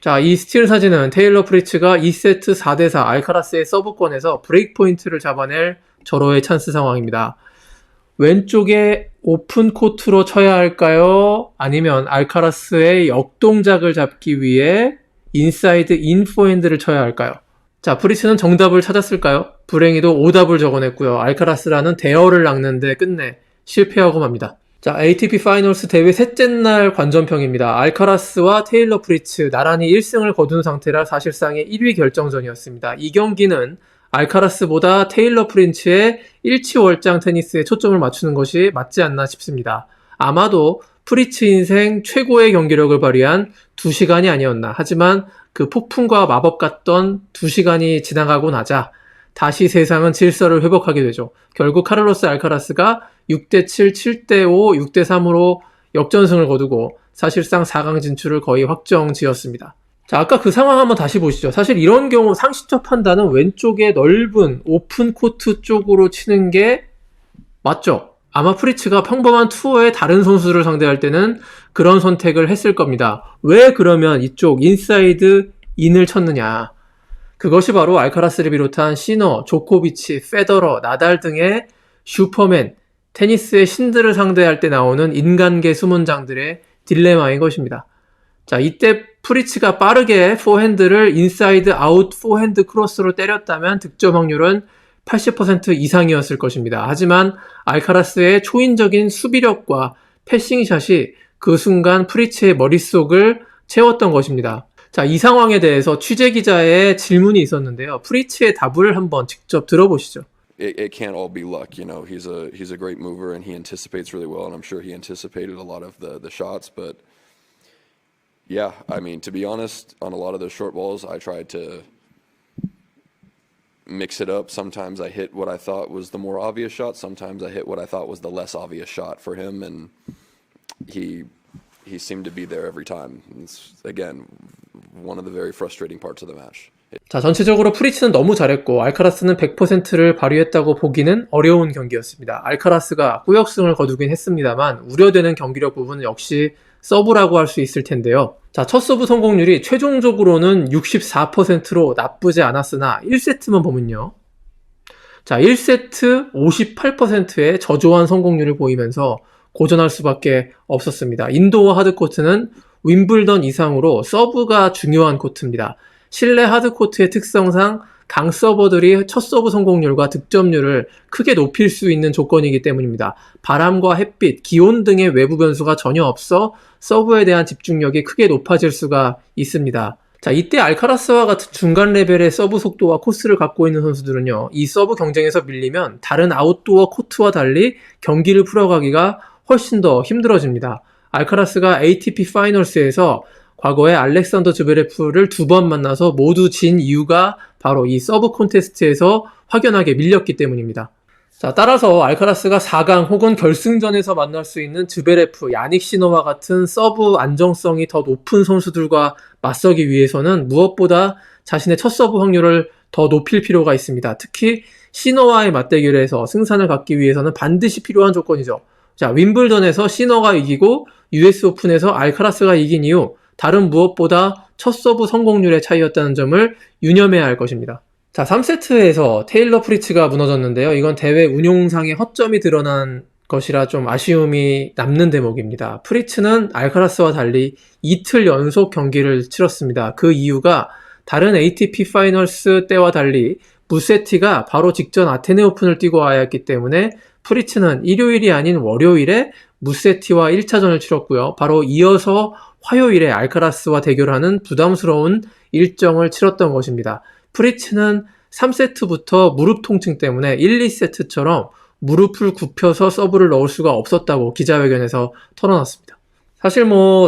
자, 이 스틸 사진은 테일러 프리츠가 2세트 4대4 알카라스의 서브권에서 브레이크 포인트를 잡아낼 절호의 찬스 상황입니다. 왼쪽에 오픈 코트로 쳐야 할까요? 아니면 알카라스의 역동작을 잡기 위해 인사이드 인 포핸드를 쳐야 할까요? 자, 프리츠는 정답을 찾았을까요? 불행히도 오답을 적어냈고요. 알카라스라는 대어를 낚는데 끝내 실패하고 맙니다. 자, ATP 파이널스 대회 셋째 날 관전평입니다. 알카라스와 테일러 프리츠 나란히 1승을 거둔 상태라 사실상의 1위 결정전이었습니다. 이 경기는 알카라스보다 테일러 프리츠의 일치월장 테니스에 초점을 맞추는 것이 맞지 않나 싶습니다. 아마도 프리츠 인생 최고의 경기력을 발휘한 2시간이 아니었나. 하지만 그 폭풍과 마법 같던 2시간이 지나가고 나자 다시 세상은 질서를 회복하게 되죠. 결국 카를로스 알카라스가 6대7, 7대5, 6대3으로 역전승을 거두고 사실상 4강 진출을 거의 확정지었습니다. 자, 아까 그 상황 한번 다시 보시죠. 사실 이런 경우 상식적 판단은 왼쪽에 넓은 오픈 코트 쪽으로 치는 게 맞죠? 아마 프리츠가 평범한 투어의 다른 선수를 상대할 때는 그런 선택을 했을 겁니다. 왜 그러면 이쪽 인사이드 인을 쳤느냐? 그것이 바로 알카라스를 비롯한 시너, 조코비치, 페더러, 나달 등의 슈퍼맨, 테니스의 신들을 상대할 때 나오는 인간계 수문장들의 딜레마인 것입니다. 자, 이때 프리츠가 빠르게 포핸드를 인사이드 아웃 포핸드 크로스로 때렸다면 득점 확률은 80% 이상이었을 것입니다. 하지만 알카라스의 초인적인 수비력과 패싱샷이 그 순간 프리츠의 머릿속을 채웠던 것입니다. 자, 이 상황에 대해서 취재기자의 질문이 있었는데요. 프리츠의 답을 한번 직접 들어보시죠. It can't all be luck, you know. He's a great mover and he anticipates really well, and I'm sure he anticipated a lot of the shots. But yeah, I mean, to be honest, on a lot of those short balls, I tried to mix it up. Sometimes I hit what I thought was the more obvious shot. Sometimes I hit what I thought was the less obvious shot for him, and he seemed to be there every time. It's, again, one of the very frustrating parts of the match. 자, 전체적으로 프리츠는 너무 잘했고 알카라스는 100%를 발휘했다고 보기는 어려운 경기였습니다. 알카라스가 꾸역승을 거두긴 했습니다만 우려되는 경기력 부분은 역시 서브라고 할 수 있을 텐데요. 자, 첫 서브 성공률이 최종적으로는 64%로 나쁘지 않았으나 1세트만 보면요. 자, 1세트 58%의 저조한 성공률을 보이면서 고전할 수밖에 없었습니다. 인도어 하드코트는 윈블던 이상으로 서브가 중요한 코트입니다. 실내 하드코트의 특성상 강서버들이 첫 서브 성공률과 득점률을 크게 높일 수 있는 조건이기 때문입니다. 바람과 햇빛, 기온 등의 외부 변수가 전혀 없어 서브에 대한 집중력이 크게 높아질 수가 있습니다. 자, 이때 알카라스와 같은 중간 레벨의 서브 속도와 코스를 갖고 있는 선수들은요, 이 서브 경쟁에서 밀리면 다른 아웃도어 코트와 달리 경기를 풀어가기가 훨씬 더 힘들어집니다. 알카라스가 ATP 파이널스에서 과거에 알렉산더 즈베레프를 2번 만나서 모두 진 이유가 바로 이 서브 콘테스트에서 확연하게 밀렸기 때문입니다. 자, 따라서 알카라스가 4강 혹은 결승전에서 만날 수 있는 즈베레프, 야닉 시너와 같은 서브 안정성이 더 높은 선수들과 맞서기 위해서는 무엇보다 자신의 첫 서브 확률을 더 높일 필요가 있습니다. 특히 시너와의 맞대결에서 승산을 갖기 위해서는 반드시 필요한 조건이죠. 자, 윈블던에서 시너가 이기고 US 오픈에서 알카라스가 이긴 이유, 다른 무엇보다 첫 서브 성공률의 차이였다는 점을 유념해야 할 것입니다. 자, 3세트에서 테일러 프리츠가 무너졌는데요. 이건 대회 운용상의 허점이 드러난 것이라 좀 아쉬움이 남는 대목입니다. 프리츠는 알카라스와 달리 이틀 연속 경기를 치렀습니다. 그 이유가 다른 ATP 파이널스 때와 달리 무세티가 바로 직전 아테네 오픈을 뛰고 와야 했기 때문에 프리츠는 일요일이 아닌 월요일에 무세티와 1차전을 치렀고요. 바로 이어서 화요일에 알카라스와 대결하는 부담스러운 일정을 치렀던 것입니다. 프리츠는 3세트부터 무릎 통증 때문에 1, 2세트처럼 무릎을 굽혀서 서브를 넣을 수가 없었다고 기자회견에서 털어놨습니다. 사실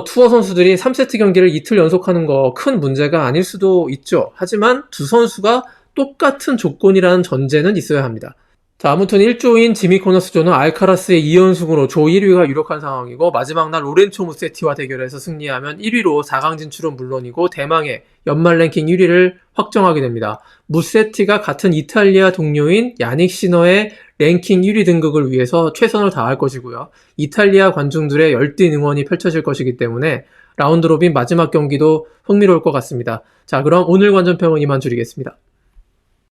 투어 선수들이 3세트 경기를 이틀 연속하는 거 큰 문제가 아닐 수도 있죠. 하지만 두 선수가 똑같은 조건이라는 전제는 있어야 합니다. 자, 아무튼 1조인 지미 코너스 조는 알카라스의 2연승으로 조 1위가 유력한 상황이고 마지막 날 로렌초 무세티와 대결해서 승리하면 1위로 4강 진출은 물론이고 대망의 연말 랭킹 1위를 확정하게 됩니다. 무세티가 같은 이탈리아 동료인 야닉 시너의 랭킹 1위 등극을 위해서 최선을 다할 것이고요. 이탈리아 관중들의 열띤 응원이 펼쳐질 것이기 때문에 라운드 로빈 마지막 경기도 흥미로울 것 같습니다. 자, 그럼 오늘 관전평은 이만 줄이겠습니다.